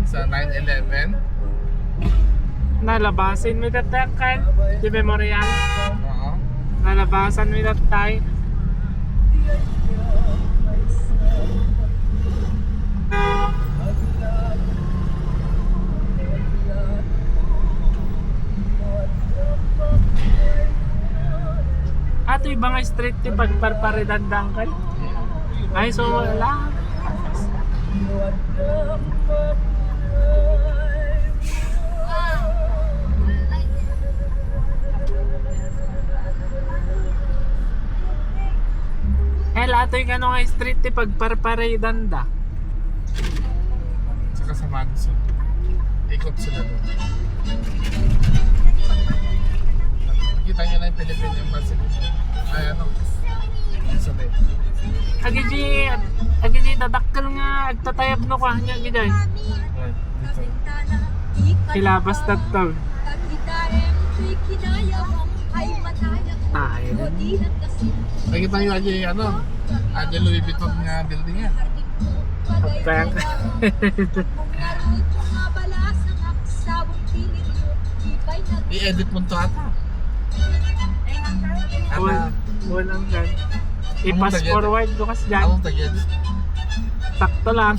Sa 9/11. Nalabasin mi tatakal di memorial. Oo. Nalabasan mi tatay. Ato ibang street ti pagparparidandang kay. Ay so wala. Lato yung ano nga street ti pagparparidanda. Saka sa Madison. Ikot sila doon. Nakikita nyo na yung Philippine Embassy. Ay ano? Isa din. Agiji dadakkel nga agtatayab no ka nya giday. Right, dito. Hilabas tatol. Ay. Nakikita nyo aja yung ano? Aja Louis Vuitton nga building yan. Prank. I-edit mo ito ata. Walang gan. I-pass forward ko kasi dyan. Anong tag-edit? Takto lang.